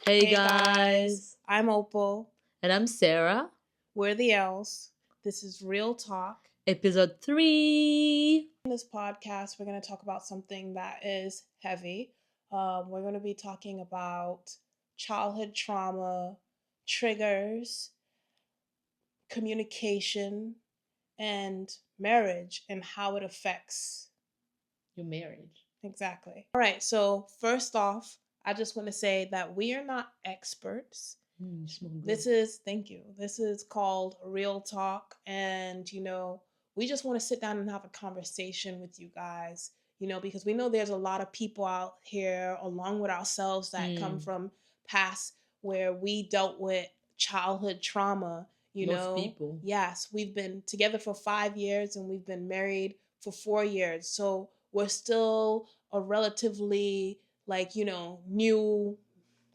Hey Hey guys, guys, I'm Opal. and I'm Sarah. We're the L's. This is Real Talk. Episode 3. In this podcast, we're going to talk about something that is heavy. We're going to be talking about childhood trauma, triggers, communication, and marriage and how it affects. Your marriage. Exactly. All right, so first off, I just want to say that we are not experts. You smell This good. is, thank you. This is called Real Talk. And, we just want to sit down and have a conversation with you guys, because we know there's a lot of people out here, along with ourselves, that come from past where we dealt with childhood trauma. Most people. Yes, we've been together for 5 years and we've been married for 4 years. So we're still a relatively, new,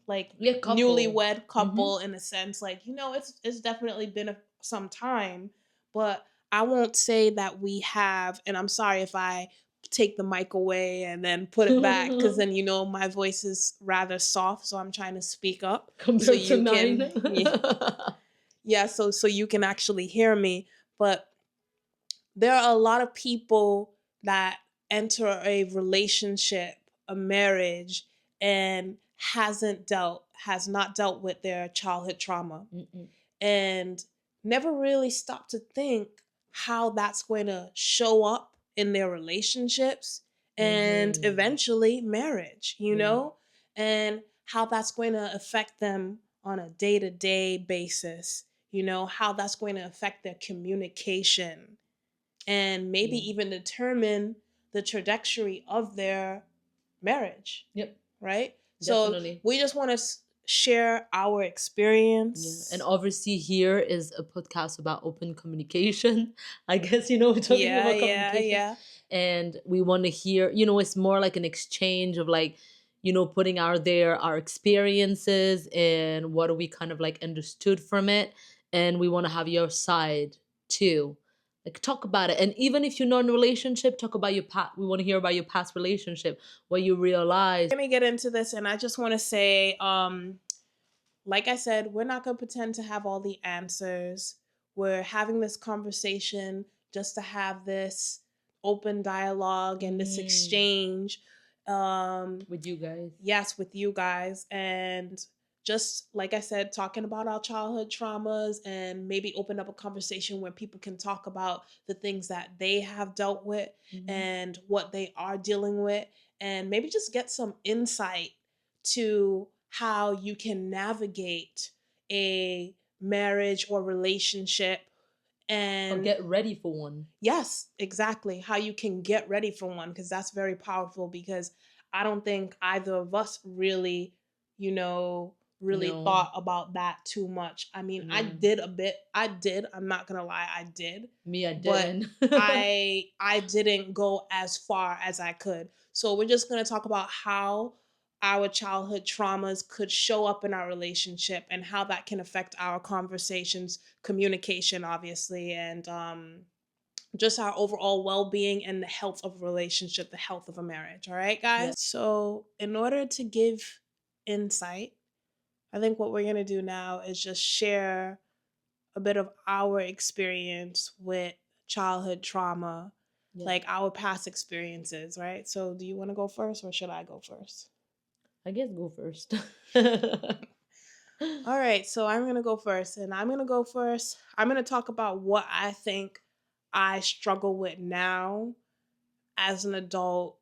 Yeah, couple. newlywed couple in a sense. It's definitely been some time, but I won't say that we have. And I'm sorry if I take the mic away and then put it back, because then my voice is rather soft, so I'm trying to speak up so Compared to you can mine. yeah, so you can actually hear me. But there are a lot of people that enter a relationship, a marriage, and has not dealt with their childhood trauma and never really stopped to think how that's going to show up in their relationships and eventually marriage, and how that's going to affect them on a day-to-day basis, how that's going to affect their communication and maybe even determine the trajectory of their marriage. Yep. Right? Definitely. So we just want to share our experience. Yeah. And obviously here is a podcast about open communication. I guess, we're talking about communication. Yeah. And we want to hear, it's more like an exchange of putting out there our experiences and what we kind of understood from it. And we want to have your side too. Talk about it. And even if you're not in a relationship, talk about your past. We want to hear about your past relationship, what you realize. Let me get into this, and I just want to say, like I said, we're not going to pretend to have all the answers. We're having this conversation just to have this open dialogue and this exchange with you guys. Yes, with you guys. And just like I said, talking about our childhood traumas and maybe open up a conversation where people can talk about the things that they have dealt with and what they are dealing with, and maybe just get some insight to how you can navigate a marriage or relationship and or get ready for one. Yes, exactly. How you can get ready for one, because that's very powerful, because I don't think either of us really, thought about that too much. I mean, I did a bit. I'm not going to lie, I did. Me, I But didn't. I didn't go as far as I could. So we're just going to talk about how our childhood traumas could show up in our relationship and how that can affect our conversations, communication, obviously, and just our overall well-being and the health of a relationship, the health of a marriage. All right, guys? Yeah. So in order to give insight, I think what we're going to do now is just share a bit of our experience with childhood trauma, like our past experiences, right? So do you want to go first or should I go first? I guess go first. All right, so I'm going to go first, and I'm going to talk about what I think I struggle with now as an adult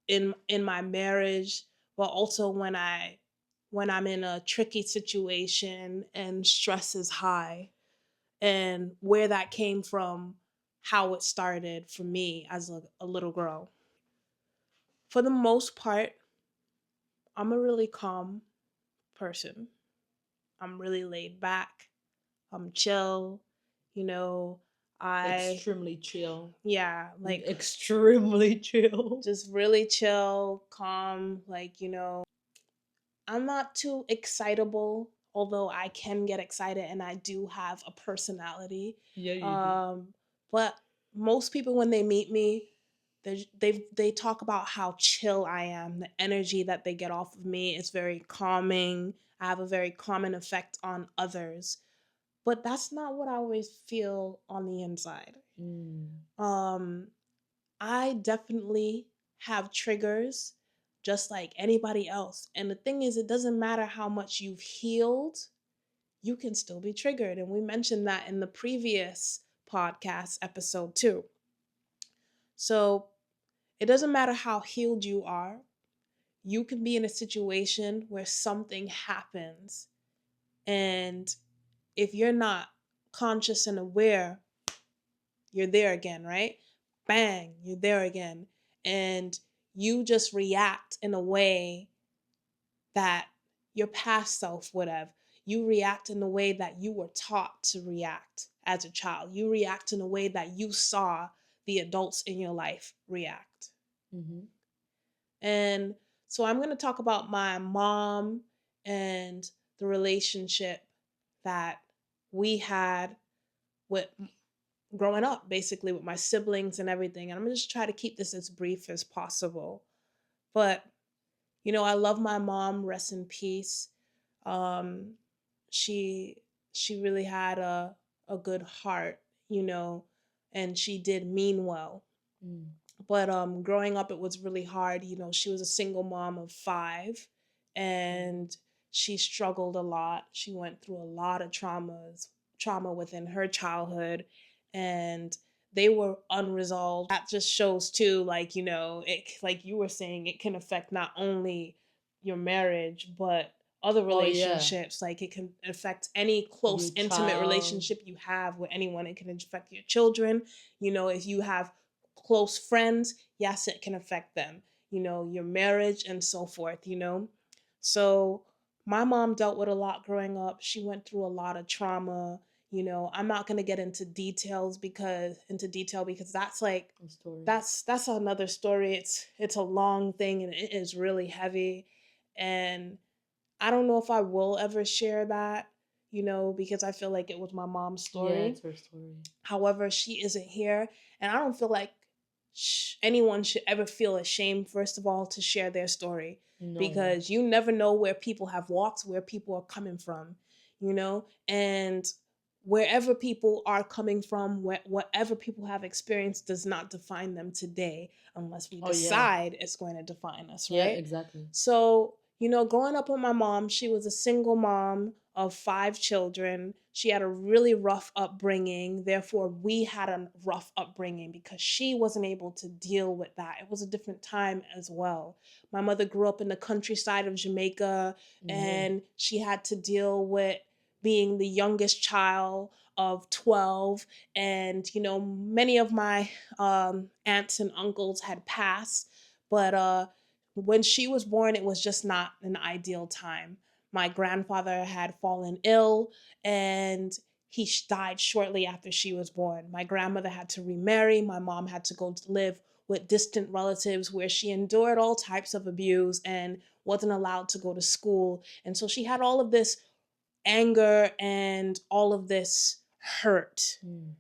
in my marriage, but also when I'm in a tricky situation and stress is high, and where that came from, how it started for me as a little girl. For the most part, I'm a really calm person. I'm really laid back. I'm chill. Extremely chill. Yeah, like extremely chill. just really chill, calm, I'm not too excitable, although I can get excited and I do have a personality. Yeah, you do. But most people, when they meet me, They talk about how chill I am. The energy that they get off of me is very calming. I have a very calming effect on others. But that's not what I always feel on the inside. Mm. Um, I definitely have triggers just like anybody else. And the thing is, it doesn't matter how much you've healed, you can still be triggered. And we mentioned that in the previous podcast episode too. So it doesn't matter how healed you are, you can be in a situation where something happens. And if you're not conscious and aware, you're there again, right? Bang, you're there again. And you just react in a way that your past self would have. You react in the way that you were taught to react as a child. You react in a way that you saw the adults in your life react. Mm-hmm. And so I'm going to talk about my mom and the relationship that we had with growing up, basically with my siblings and everything. And I'm going to just try to keep this as brief as possible. But I love my mom, rest in peace. Um, she she really had a good heart, and she did mean well. Mm. But growing up, it was really hard. She was a single mom of five, Mm. and she struggled a lot. She went through a lot of trauma within her childhood, and they were unresolved. That just shows too, like, it, like you were saying, it can affect not only your marriage but other Oh yeah, relationships. Like, it can affect any close your intimate child. relationship you have with anyone. It can affect your children. If you have close friends, yes, it can affect them, your marriage and so forth. So my mom dealt with a lot growing up. She went through a lot of trauma. I'm not going to get into detail because that's like A story. that's another story. It's a long thing and it is really heavy. And I don't know if I will ever share that, because I feel like it was my mom's Yeah, story. it's her story. However, she isn't here, and I don't feel like anyone should ever feel ashamed, first of all, to share their story, No. because you never know where people have walked, where people are coming from, and wherever people are coming from, whatever people have experienced does not define them today unless we Oh yeah. decide it's going to define us, Yeah, right? exactly. So, growing up with my mom, she was a single mom of five children. She had a really rough upbringing. Therefore, we had a rough upbringing because she wasn't able to deal with that. It was a different time as well. My mother grew up in the countryside of Jamaica, Mm-hmm. and she had to deal with being the youngest child of 12. And, many of my aunts and uncles had passed. But when she was born, it was just not an ideal time. My grandfather had fallen ill, and he died shortly after she was born. My grandmother had to remarry. My mom had to go to live with distant relatives where she endured all types of abuse and wasn't allowed to go to school. And so she had all of this anger and all of this hurt. Mm.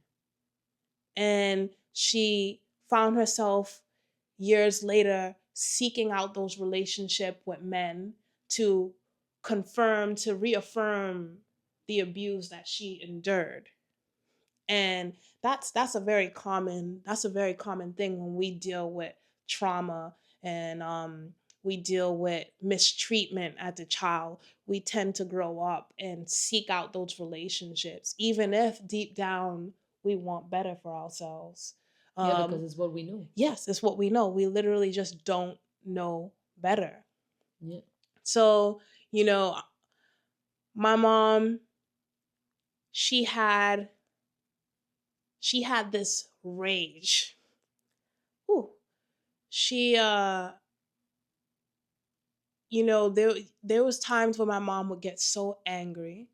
And she found herself years later seeking out those relationship with men to to reaffirm the abuse that she endured. And that's a very common thing when we deal with trauma, and we deal with mistreatment as a child. We tend to grow up and seek out those relationships even if deep down we want better for ourselves. Yeah, because um it's what we know. yes, it's what we know. We literally just don't know better. Yeah. So, my mom, she had she had this rage. Ooh. She there was times when my mom would get so angry,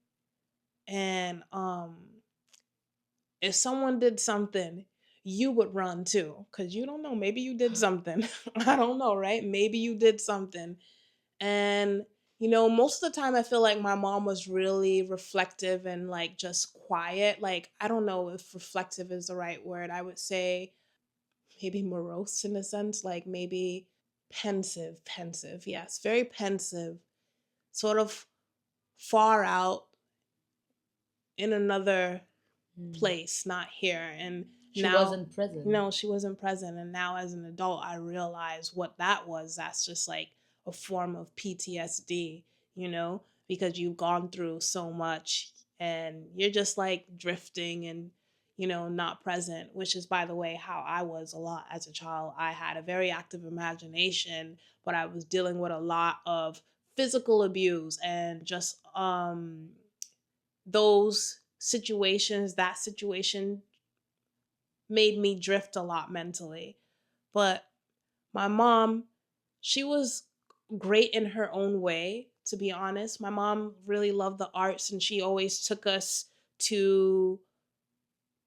and if someone did something, you would run too, cuz you don't know, maybe you did something. I don't know, right? Maybe you did something. And most of the time I feel like my mom was really reflective and like just quiet. Like, I don't know if reflective is the right word. I would say maybe morose in a sense, like maybe pensive, yes, very pensive, sort of far out in another Mm. place, not here. And She now, wasn't present. no, she wasn't present. And now, as an adult, I realize what that was. That's just like a form of PTSD, because you've gone through so much and you're just like drifting and, not present, which is, by the way, how I was a lot as a child. I had a very active imagination, but I was dealing with a lot of physical abuse and just those situations, that situation made me drift a lot mentally. But my mom, she was great in her own way, to be honest. My mom really loved the arts and she always took us to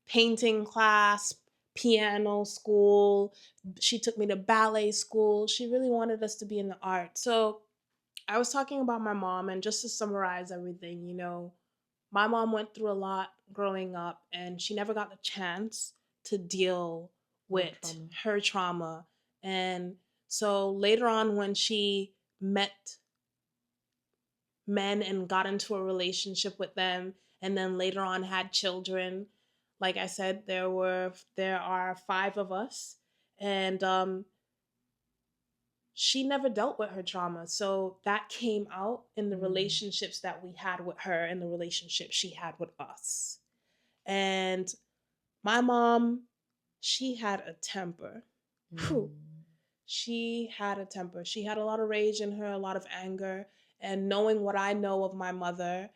painting class, piano school. She took me to ballet school. She really wanted us to be in the arts. So I was talking about my mom, and just to summarize everything, my mom went through a lot growing up and she never got the chance to deal Her with trauma. her trauma. And so later on, when she met men and got into a relationship with them, and then later on had children, like I said, there are five of us. And she never dealt with her trauma. So that came out in the Mm. relationships that we had with her and the relationship she had with us. And my mom, she had a temper. Whew. Mm. She had a temper. She had a lot of rage in her, a lot of anger. And knowing what I know of my mother,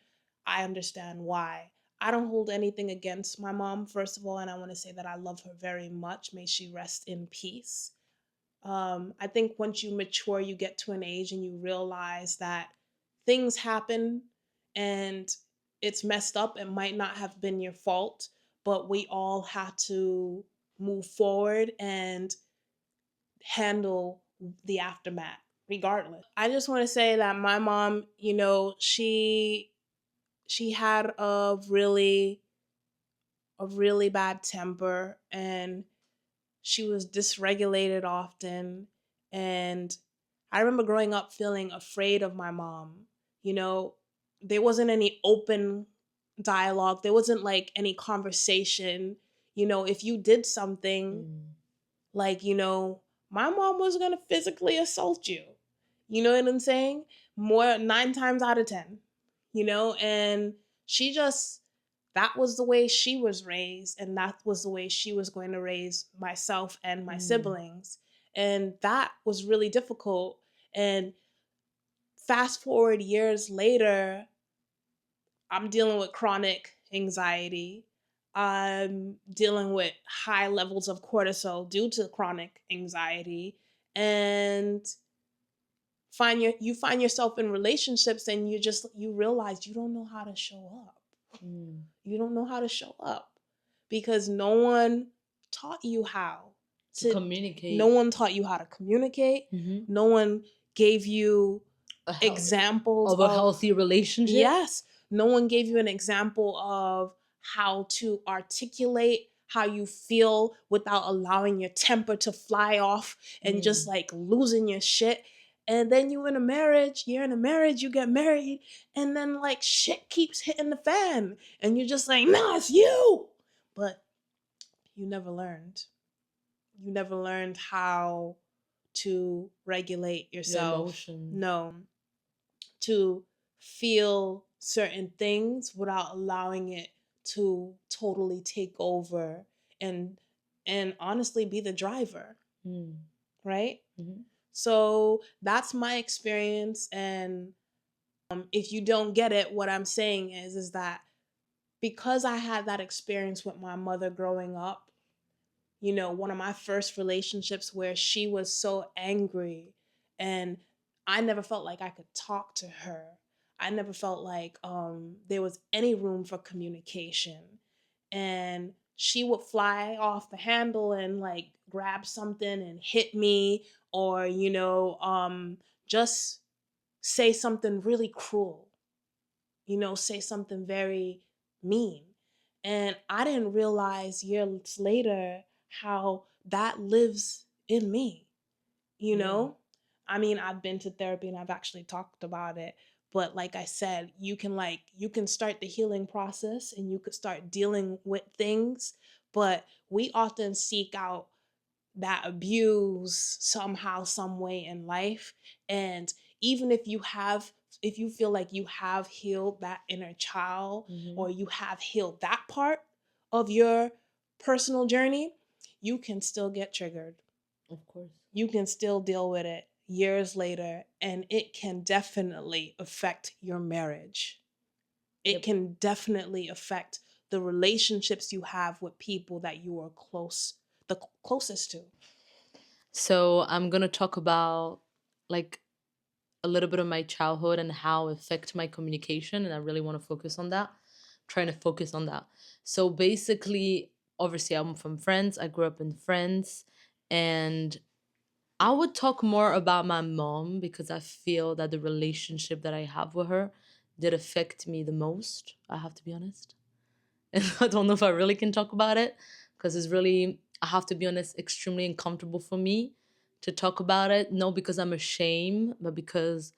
I understand why. I don't hold anything against my mom, first of all, and I want to say that I love her very much. May she rest in peace. I think once you mature, you get to an age and you realize that things happen and it's messed up. It might not have been your fault, but we all have to move forward and handle the aftermath regardless. I just want to say that my mom, she had a really bad temper, and she was dysregulated often. And I remember growing up feeling afraid of my mom. You know, there wasn't any open dialogue, there wasn't like any conversation. If you did something, Mm. like, my mom was going to physically assault you. You know what I'm saying? More, 9 times out of 10, and she just, that was the way she was raised, and that was the way she was going to raise myself and my Mm. siblings. And that was really difficult. And fast forward years later, I'm dealing with chronic anxiety. I'm dealing with high levels of cortisol due to chronic anxiety. And you find yourself in relationships and you realize you don't know how to show up. Mm. You don't know how to show up because no one taught you how To to no communicate. one taught you how to communicate. Hmm. No one gave you A hel- examples of a of, healthy relationship. yes, no one gave you an example of how to articulate how you feel without allowing your temper to fly off and just Mm. like losing your shit. And then you're in a marriage, you get married, and then like shit keeps hitting the fan. And you're just like, nah, it's you. But you never learned. You never learned how to regulate Your yourself. emotions. No, to feel certain things without allowing it to totally take over and honestly be the driver, Mm. right? Hmm. So that's my experience. And if you don't get it, what I'm saying is that because I had that experience with my mother growing up, one of my first relationships where she was so angry, and I never felt like I could talk to her. I never felt like there was any room for communication. And she would fly off the handle and like grab something and hit me, or, just say something really cruel, say something very mean. And I didn't realize years later how that lives in me, you Yeah. know? I mean, I've been to therapy and I've actually talked about it, but like I said, you can start the healing process and you could start dealing with things, but we often seek out that abuse somehow some way in life. And even if you feel like you have healed that inner child, Hmm. or you have healed that part of your personal journey, you can still get triggered, Of course. you can still deal with it years later, and it can definitely affect your marriage. It Yep. can definitely affect the relationships you have with people that you are the closest to. So I'm gonna talk about like a little bit of my childhood and how it affected my communication, and I really want to focus on that. Trying to focus on that. So basically, obviously, I'm from France. I grew up in France, and I would talk more about my mom because I feel that the relationship that I have with her did affect me the most. I have to be honest. And I don't know if I really can talk about it because it's really, I have to be honest, extremely uncomfortable for me to talk about it. No, because I'm ashamed, but because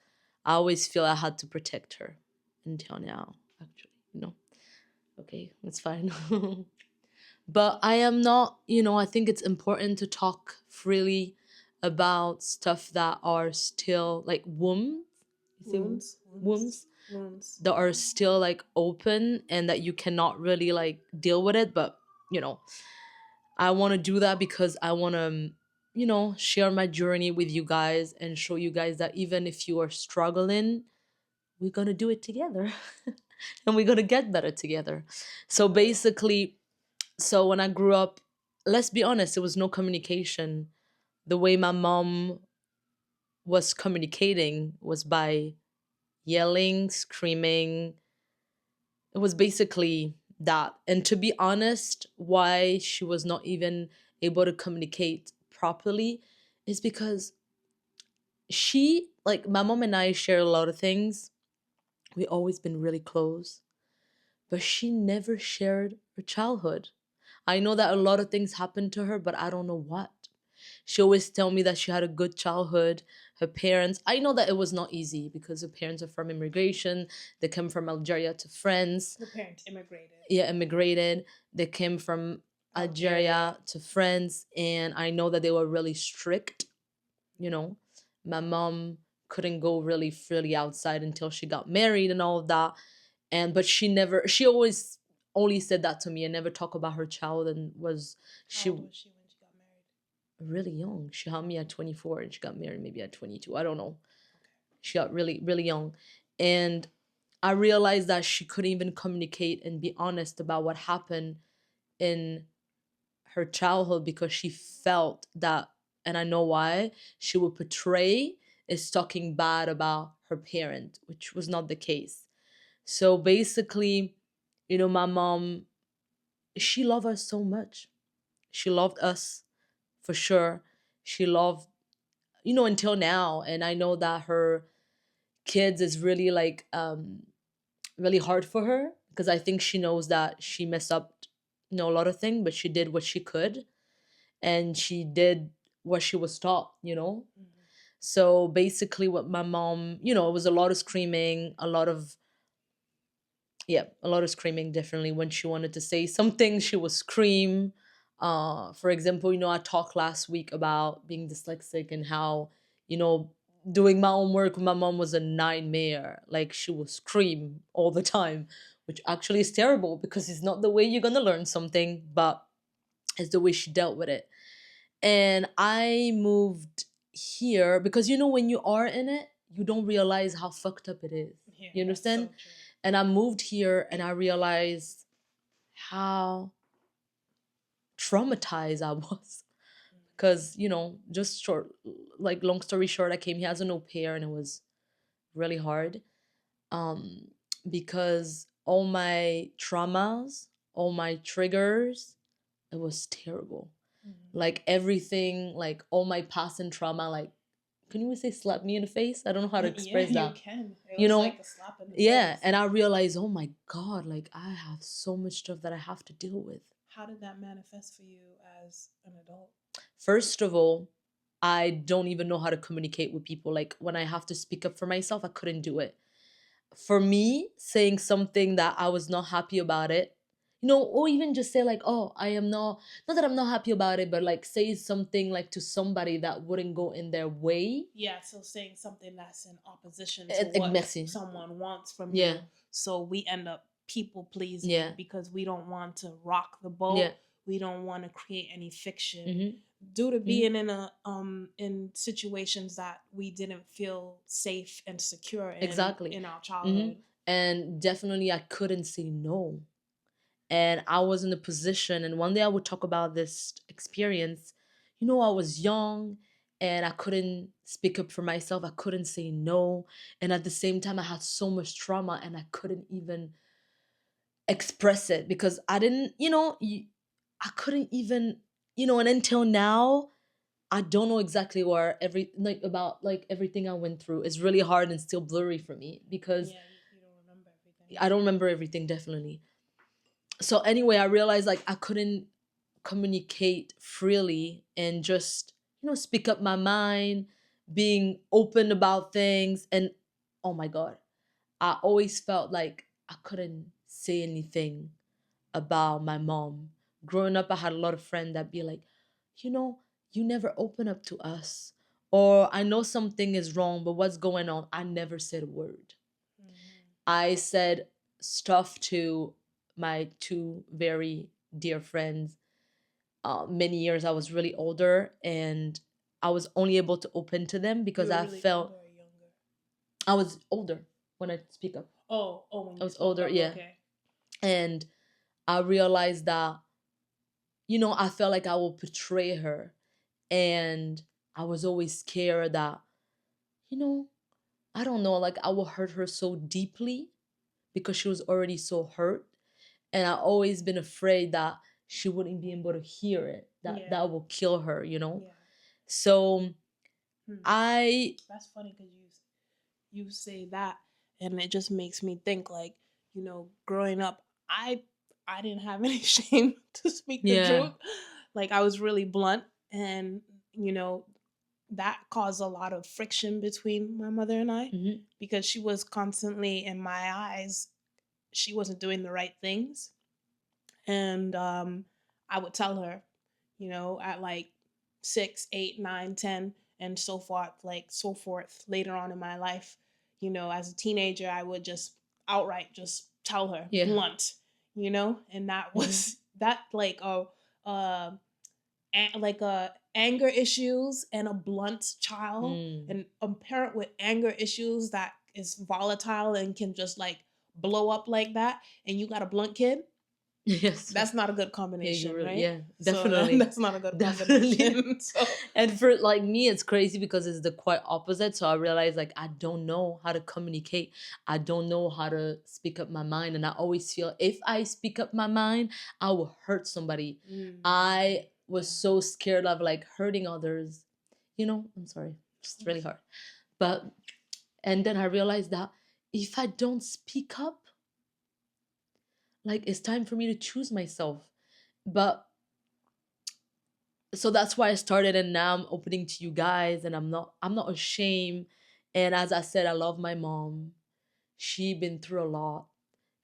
I always feel I had to protect her until now, actually. Okay, it's fine. But I am not, I think it's important to talk freely about stuff that are still like wombs. You say Wounds, wounds, wombs wounds. that are still like open and that you cannot really like deal with it. But you know, I want to do that because I want to, share my journey with you guys and show you guys that even if you are struggling, we're gonna do it together. And we're gonna get better together. So basically, so when I grew up, let's be honest, there was no communication. The way my mom was communicating was by yelling, screaming. It was basically that. And to be honest, why she was not even able to communicate properly is because like my mom and I share a lot of things. We always been really close, but she never shared her childhood. I know that a lot of things happened to her, but I don't know what. She always tell me that she had a good childhood. Her parents, I know that it was not easy because her parents are from immigration. They came from Algeria to France. Her parents immigrated. Yeah, immigrated. They came from Algeria. Algeria to France, and I know that they were really strict. You know, my mom couldn't go really freely outside until she got married and all of that. And but she always only said that to me and never talk about her child. And was How old she was she when she got married? really young? She had me at 24 and she got married maybe at 22. I don't know. Okay. She got really really young, and I realized that she couldn't even communicate and be honest about what happened in her childhood because she felt that, and I know why, she would portray as talking bad about her parent, which was not the case. So basically, my mom, she loved us so much. She loved us for sure. She loved, until now. And I know that her kids is really like really hard for her because I think she knows that she messed up, a lot of things, but she did what she could and she did what she was taught. Mm-hmm. So basically, what my mom, it was a lot of screaming, a lot of, yeah, a lot of screaming. Definitely, when she wanted to say something, she would scream. For example, I talked last week about being dyslexic and how, you know, doing my own work with my mom was a nightmare. Like she would scream all the time, which actually is terrible because it's not the way you're gonna learn something, but it's the way she dealt with it. And I moved here because when you are in it, you don't realize how fucked up it is. Yeah, You that's so understand? true. And I moved here and I realized how traumatized I was. Because, just short, like long story short, I came here as an au pair and it was really hard. Um, because all my traumas, all my triggers, it was terrible. Mm-hmm. Like everything, like all my past and trauma, like, can you say slap me in the face? I don't know how to Yeah, express you that. can. It You was know? like a slap in the Yeah. face. And I realized, oh my God, like I have so much stuff that I have to deal with. How did that manifest for you as an adult? First of all, I don't even know how to communicate with people. Like when I have to speak up for myself, I couldn't do it. For me, saying something that I was not happy about it, or even just say like, oh, I am not that I'm not happy about it, but like say something like to somebody that wouldn't go in their way. Yeah, so saying something that's in opposition to what Merci. someone wants from Yeah, you. So we end up people pleasing yeah, because we don't want to rock the yeah. boat. We don't want to create any fiction Mm-hmm. due to Mm-hmm. being in situations that we didn't feel safe and secure Exactly. in our Mm-hmm. childhood. And definitely, I couldn't say no. And I was in a position, and one day I would talk about this experience. I was young and I couldn't speak up for myself. I couldn't say no. And at the same time, I had so much trauma and I couldn't even express it because I didn't, I couldn't even, and until now, I don't know exactly where about like everything I went through. It's really hard and still blurry for me because Yeah, you don't remember everything. I don't remember everything definitely. So anyway, I realized like I couldn't communicate freely and just, speak up my mind, being open about things. And oh my God, I always felt like I couldn't say anything about my mom. Growing up, I had a lot of friends that be like, you know, you never open up to us. Or I know something is wrong, but what's going on? I never said a word. Mm-hmm. I said stuff to my two very dear friends. Many years I was really older and I was only able to open to them You because were I really older felt or younger? I was older when I speak up. When I you was spoke older, up, yeah. okay. And I realized that, I felt like I would betray her. And I was always scared that, you know, I don't know, like I will hurt her so deeply because she was already so hurt. And I always been afraid that she wouldn't be able to hear it, that Yeah, that will kill her. yeah. So Hmm. I That's funny because you say that, and it just makes me think like, growing up, I didn't have any shame to speak the yeah. truth. Like I was really blunt, and you know that caused a lot of friction between my mother and I Hmm. because she was constantly in my eyes. She wasn't doing the right things, and I would tell her, at like 6, 8, 9, 10, and so forth later on in my life. As a teenager, I would just outright just tell her Yeah. blunt, and that Hmm. was that uh, like anger issues and a blunt child Mm. and a parent with anger issues that is volatile and can just like blow up like that, and you got a blunt kid. Yes. That's not a good Yeah, you combination, really, right? yeah, So definitely. that's not a good Definitely. combination. So And for like me, it's crazy because it's the quite opposite. So I realized like I don't know how to communicate. I don't know how to speak up my mind. And I always feel if I speak up my mind, I will hurt somebody. I was yeah, so scared of like hurting others. I'm sorry. Just really hard. But and then I realized that if I don't speak up, like it's time for me to choose myself. But so that's why I started, and now I'm opening to you guys, and I'm not ashamed. And as I said, I love my mom. She been through a lot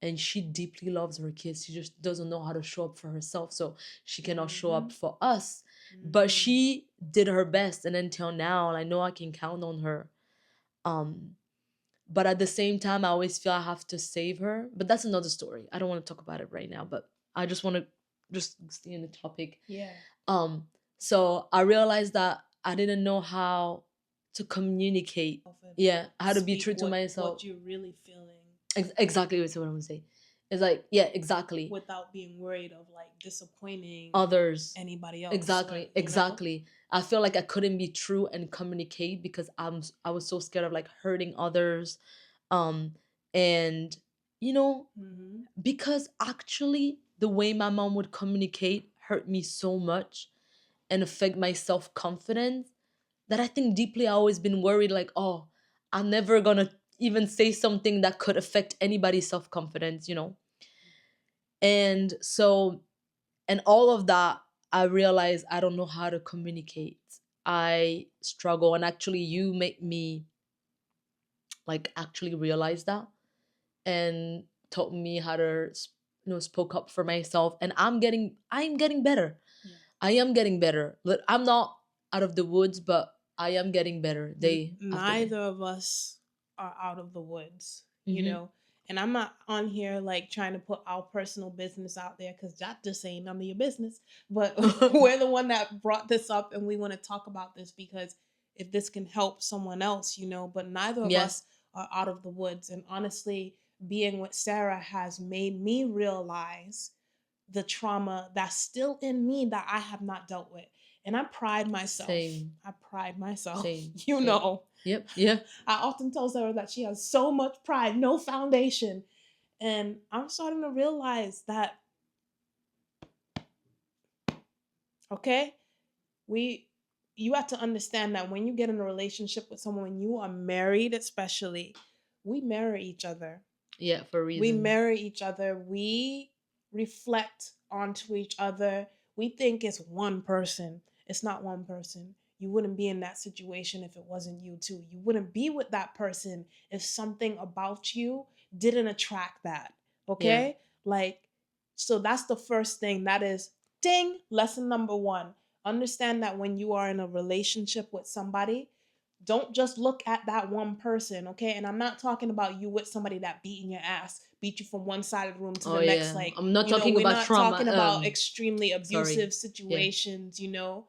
and she deeply loves her kids. She just doesn't know how to show up for herself, so she cannot show up for us. But she did her best, and until now I know I can count on her. um but at the same time I always feel I have to save her, but that's another story. I don't want to talk about it right now, but I just want to just stay in the topic. yeah. um so I realized that I didn't know how to communicate. And Yeah, how to be speak true to myself. what you're really feeling Exactly, what I'm gonna say. It's like, yeah, exactly. without being worried of like disappointing Others. anybody else, or Exactly, exactly. I feel like I couldn't be true and communicate because I was so scared of like hurting others. um and you know hmm because actually the way my mom would communicate hurt me so much and affect my self-confidence that I think deeply I always been worried like, oh, I'm never gonna even say something that could affect anybody's self-confidence. And so, and all of that, I realize I don't know how to communicate. I struggle, and actually, you make me like actually realize that and taught me how to spoke up for myself, and I'm getting better. Yeah. I am getting better. I'm not out of the woods, but I am getting better day after day. Neither of us are out of the woods, you Mm-hmm. know. And I'm not on here like trying to put our personal business out there because that just ain't none of your business. But we're the one that brought this up, and we want to talk about this because if this can help someone else, you know. But neither of Yeah, us are out of the woods. And honestly, being with Sarah has made me realize the trauma that's still in me that I have not dealt with. And I pride myself. same, I pride myself. same, You same. know, Yep, yeah. I often tell Sarah that she has so much pride, no foundation. And I'm starting to realize that, okay, we you have to understand that when you get in a relationship with someone, when you are married especially, we marry each other. Yeah, for a We reason. marry each other. We reflect onto each other. We think it's one person. It's not one person. You wouldn't be in that situation if it wasn't you too. You wouldn't be with that person if something about you didn't attract that. Yeah. Okay? Like, so that's the first thing. That is ding, lesson number one. Understand that when you are in a relationship with somebody, don't just look at that one person, okay? And I'm not talking about you with somebody that beating your ass, beat you from one side of the room to Oh the next. yeah. Like, I'm not talking we're about not trauma. talking about extremely Sorry. abusive Yeah. situations, you know.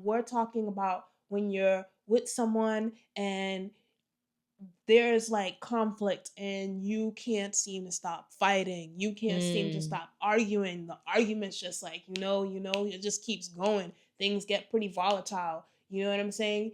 We're talking about when you're with someone and there's like conflict and you can't seem to stop fighting. You can't seem to Mm. stop arguing. The argument's just like, it just keeps going. Things get pretty volatile. You know what I'm saying?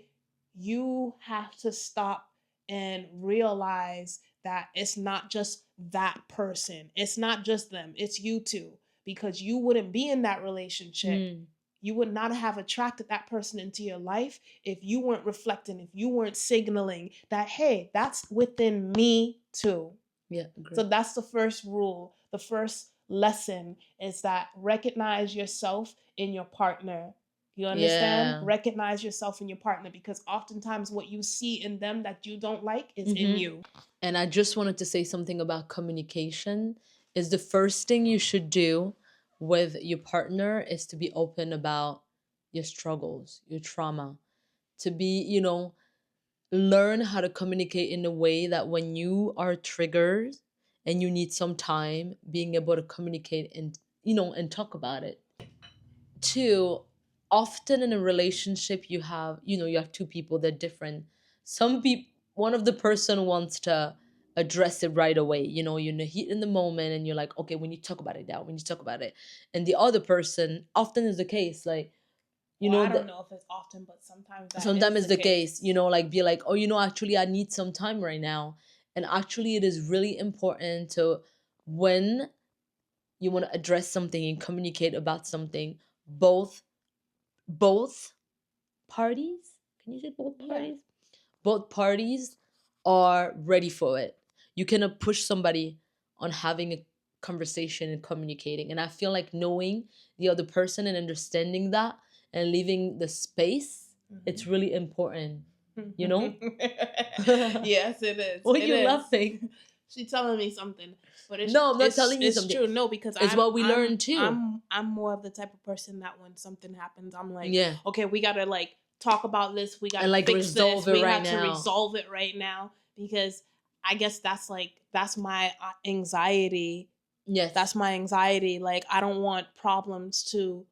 You have to stop and realize that it's not just that person. It's not just them. It's you two because you wouldn't be in that relationship, Mm. you would not have attracted that person into your life if you weren't reflecting, if you weren't signaling that, hey, that's within me too. Yeah, So agree. that's the first rule. The first lesson is that recognize yourself in your partner. You understand? Yeah. Recognize yourself in your partner because oftentimes what you see in them that you don't like is in Mm-hmm. you. And I just wanted to say something about communication. Is the first thing you should do with your partner is to be open about your struggles, your trauma, to be, learn how to communicate in a way that when you are triggered and you need some time, being able to communicate and talk about it. Two, often in a relationship you have two people, they're different. Some people, one of the person wants to address it right away, you're in the heat in the moment and you're like, okay, we need to talk about it now, we need to talk about it. And the other person, often is the case, like, Well, I don't that know if it's often, but sometimes that sometimes is it's the the case, case. like, be like, oh, actually I need some time right now. And actually it is really important to, when you want to address something and communicate about something, both parties, can you say both Yeah. parties, both parties are ready for it. You cannot push somebody on having a conversation and communicating. And I feel like knowing the other person and understanding that and leaving the space, it's Mhm. really important, you know? Yes, it is. What are It you is. laughing? She's telling me something, but it's No, I'm not it's telling you it's something. true. No, because It's what we learned too. I'm more of the type of person that when something happens, I'm like, Yeah. okay, we gotta like talk about this. We gotta And like fix this. resolve it We right have to now. resolve it right now because I guess that's my anxiety. Yes. That's my anxiety. Like I don't want problems to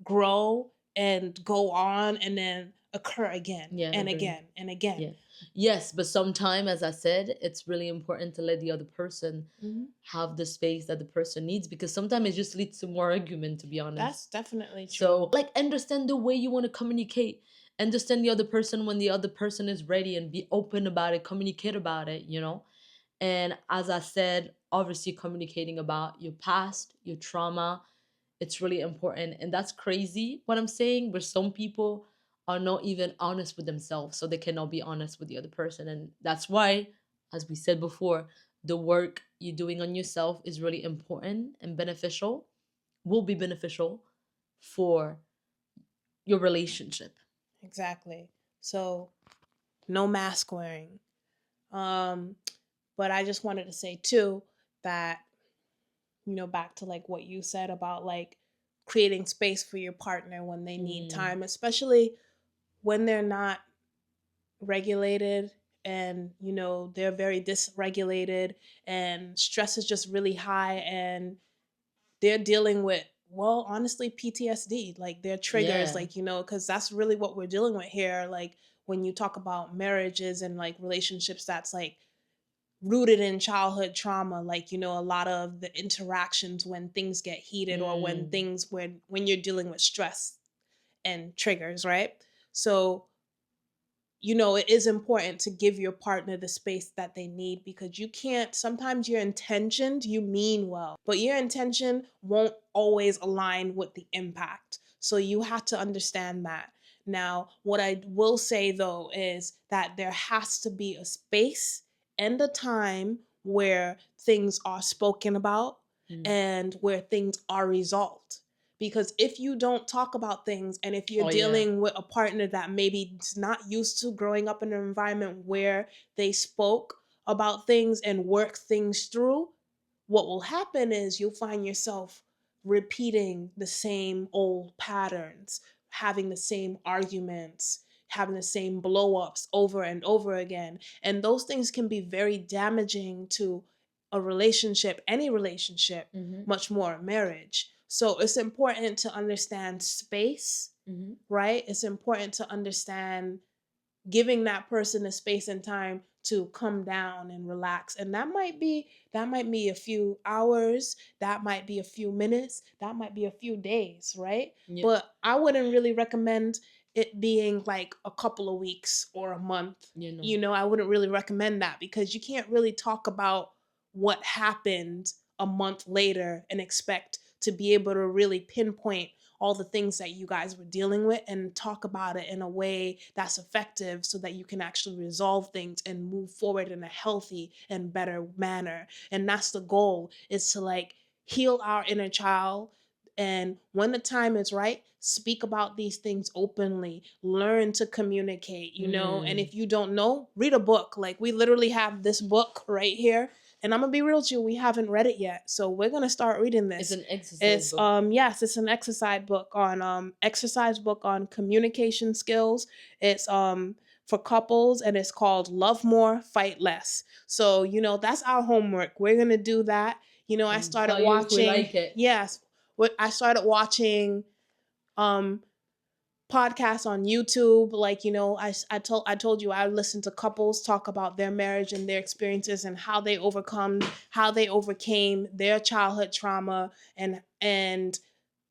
grow and go on and then occur again Yeah, and agree. again and again. Yeah. Yes, but sometimes, as I said, it's really important to let the other person Mhm. have the space that the person needs, because sometimes it just leads to more argument, to be That's honest. definitely So, true. like, understand the way you want to communicate. Understand the other person when the other person is ready, and be open about it, communicate about it. And as I said, obviously communicating about your past, your trauma, it's really important. And that's crazy what I'm saying, but some people are not even honest with themselves, so they cannot be honest with the other person. And that's why, as we said before, the work you're doing on yourself is really important and beneficial, will be beneficial for your relationship. Exactly. So no mask wearing. Um, but I just wanted to say too that, back to like what you said about like creating space for your partner when they need Mm, time, especially when they're not regulated, and they're very dysregulated, and stress is just really high, and they're dealing with, well, honestly, PTSD, like their triggers, yeah. like, because that's really what we're dealing with here. Like when you talk about marriages and like relationships that's like rooted in childhood trauma, like, a lot of the interactions when things get heated, or Mm, when you're dealing with stress and triggers, right? So it is important to give your partner the space that they need, because you can't, sometimes your intention, you mean well, but your intention won't always align with the impact. So you have to understand that. Now, what I will say though is that there has to be a space and a time where things are spoken about mm. and where things are resolved. Because if you don't talk about things, and if you're Oh yeah. dealing with a partner that maybe is not used to growing up in an environment where they spoke about things and work things through, what will happen is you'll find yourself repeating the same old patterns, having the same arguments, having the same blow ups over and over again. And those things can be very damaging to a relationship, any relationship, Mm-hmm. much more a marriage. So it's important to understand space, Mm-hmm. right? It's important to understand giving that person the space and time to come down and relax, and that might be a few hours, that might be a few minutes, that might be a few days, right? Yeah. But I wouldn't really recommend it being like a couple of weeks or a month. You know. I wouldn't really recommend that, because you can't really talk about what happened a month later and expect to be able to really pinpoint all the things that you guys were dealing with and talk about it in a way that's effective, so that you can actually resolve things and move forward in a healthy and better manner. And that's the goal, is to like heal our inner child, and when the time is right, speak about these things openly, learn to communicate, and Mm. if you don't know, read a book. Like we literally have this book right here, and I'm gonna be real with you, we haven't read it yet, so we're gonna start reading It's this. an exercise It's book. yes, it's an exercise book on communication skills. It's for couples, and it's called Love More, Fight Less. So, that's our homework. We're going to do that. I And started tell you if we watching, like it. yes, I started watching um podcasts on YouTube. Like, I told you I listened to couples talk about their marriage and their experiences, and how they overcame their childhood trauma, and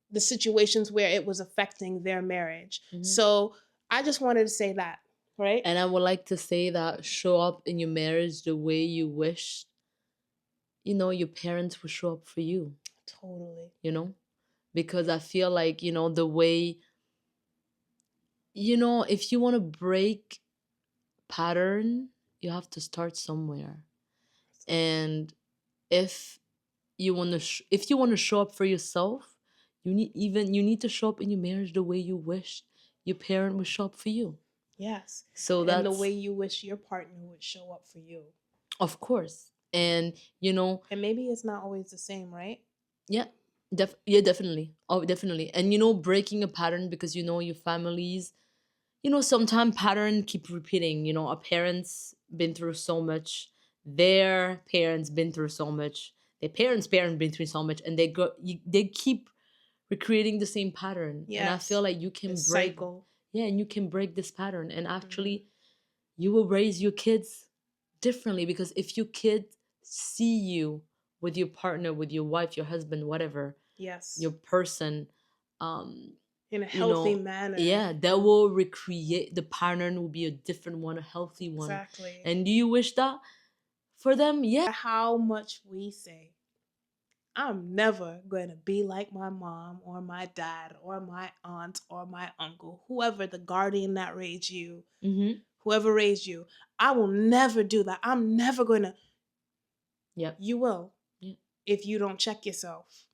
the situations where it was affecting their marriage. Hmm. So I just wanted to say that, right? And I would like to say that show up in your marriage the way you wish, your parents would show up for you, Totally. you know? Because I feel like, the way, if you want to break pattern, you have to start somewhere. And if if you want to show up for yourself, you need to show up in your marriage the way you wish your parent would show up for you. Yes. So And the way that's, you wish your partner would show up for you. of course. And And maybe it's not always the same, right? yeah, yeah, definitely. Oh, definitely. And breaking a pattern, because your families, sometimes pattern keep repeating. Our parents been through so much, their parents been through so much, their parents been through so much, and they keep recreating the same pattern. And I feel Yes. like you can This break, cycle. yeah, and you can break this pattern, and Hmm. actually you will raise your kids differently. Because if your kids see you with your partner, with your wife, your husband, whatever, your Yes. person, um In a you healthy know manner. yeah, that will recreate, the pattern will be a different one, a healthy one. Exactly. And do you wish that for them? Yeah. How much we say, I'm never going to be like my mom or my dad or my aunt or my uncle, whoever the guardian that raised you, Mm-hmm. whoever raised you. I will never do that. I'm never going to. Yep. You will, Yeah. if you don't check yourself.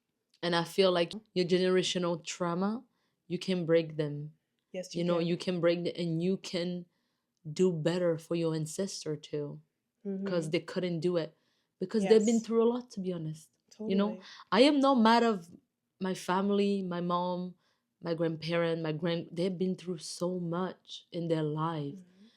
And I feel like your generational trauma, you can break them. Yes, you You know, can. you can break them and you can do better for your ancestor too, Mm-hmm. because they couldn't do it because they've been Yes, through a lot, to be honest. You know, totally. I am not mad of my family, my mom, my grandparent, they've been through so much in their life. Mhm.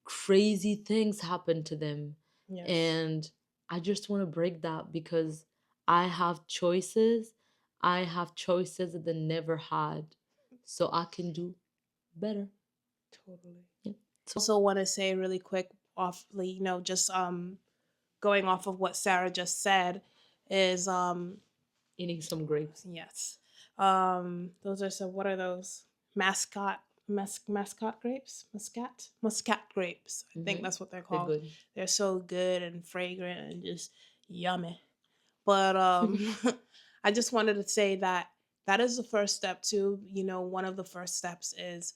Crazy things happen to them. Yes, And I just want to break that because I have choices. I have choices that they never had. So I can do better. totally. Yeah. So Also want to say really quick, offly, just going off of what Sarah just said, is eating some grapes. yes, those are some. What are those? Mascot grapes, muscat grapes. I think Mm-hmm. that's what they're They're called. good. They're so good and fragrant and just yummy. But I just wanted to say that that is the first step too. One of the first steps is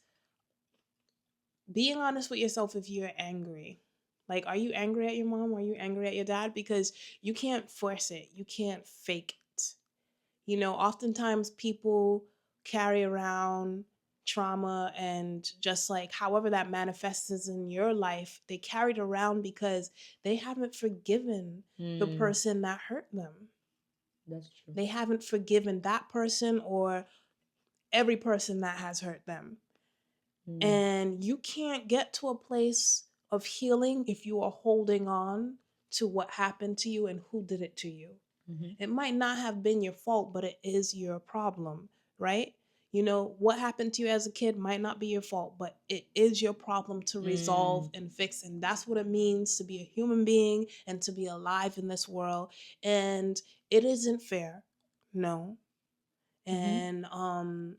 being honest with yourself. If you're angry, like, are you angry at your mom? Are you angry at your dad? Because you can't force it, you can't fake it. Oftentimes people carry around trauma, and just like however that manifests in your life, they carry it around because they haven't forgiven the Mm, person that hurt them. that's true. They haven't forgiven that person or every person that has hurt them. Mm, And you can't get to a place of healing if you are holding on to what happened to you and who did it to you. mm-hmm. It might not have been your fault, but it is your problem, right? What happened to you as a kid might not be your fault, but it is your problem to resolve Mm, and fix. And that's what it means to be a human being and to be alive in this world. And it isn't fair. No. mm-hmm. And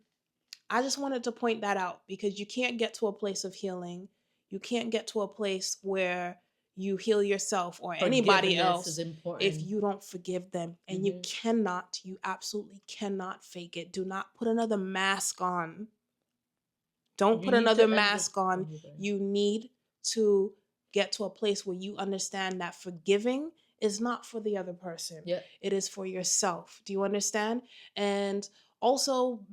I just wanted to point that out because you can't get to a place of healing. You can't get to a place where you heal yourself or anybody Forgiveness is else if important. you don't forgive them. And Mm-hmm. you absolutely cannot fake it. Do not put another mask on. Don't You put need another to under. mask on. Oh, sorry. You need to get to a place where you understand that forgiving is not for the other person, Yeah. it is for yourself. Do you understand? And also,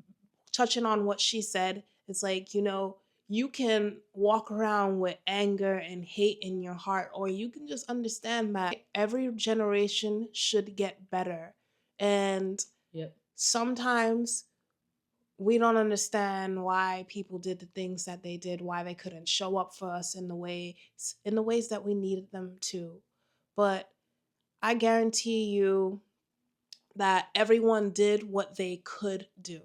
touching on what she said, it's like, you can walk around with anger and hate in your heart, or you can just understand that every generation should get better. And Yep. sometimes we don't understand why people did the things that they did, why they couldn't show up for us in the ways that we needed them to. But I guarantee you that everyone did what they could do.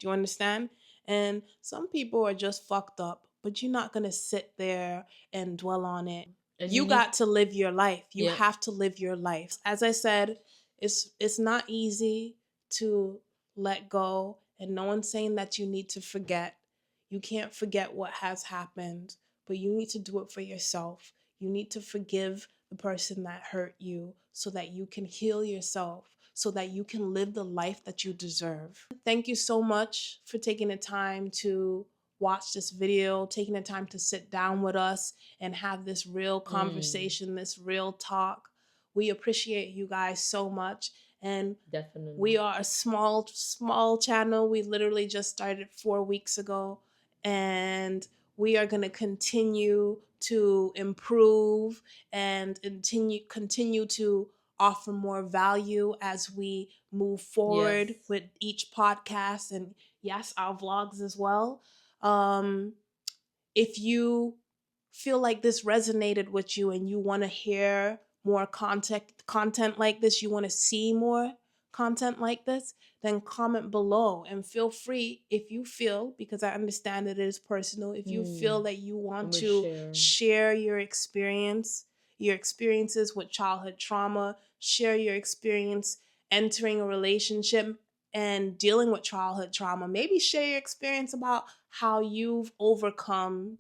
Do you understand? And some people are just fucked up, but you're not going to sit there and dwell on it. And you You need. got to live your life. You Yeah. have to live your life. As I said, it's not easy to let go, and no one's saying that you need to forget. You can't forget what has happened, but you need to do it for yourself. You need to forgive the person that hurt you so that you can heal yourself, so that you can live the life that you deserve. Thank you so much for taking the time to watch this video, taking the time to sit down with us and have this real Mm, conversation, this real talk. We appreciate you guys so much. And we definitely. are a small channel. We literally just started 4 weeks ago, and we are going to continue to improve and continue to offer more value as we move forward Yes. with each podcast, and yes, our vlogs as well. Um, if you feel like this resonated with you and you want to hear more content like this, you want to see more content like this, then comment below and feel free, if you feel, because I understand that it is personal, if you feel Mm, that you I'm want gonna to share. share your experiences with childhood trauma, share your experience entering a relationship and dealing with childhood trauma. Maybe share your experience about how you've overcome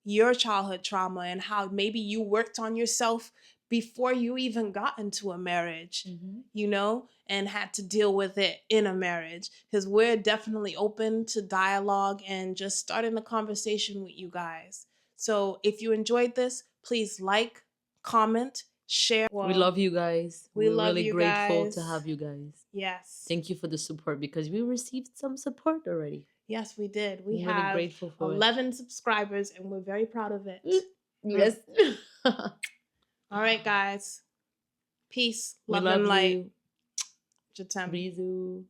your childhood trauma and how maybe you worked on yourself before you even got into a marriage, Mm-hmm. and had to deal with it in a marriage. Because we're definitely open to dialogue and just starting a conversation with you guys. So if you enjoyed this, please like, comment, share. We Well, love you guys. we We're love really you grateful to guys. have you guys. Yes. Thank you for the support because we received some support already. Yes, we did. We I'm really have grateful for it. 11 subscribers and we're very proud of it. Yes. All right, guys. Peace, We love, love and light. you. Jatem. Bisous.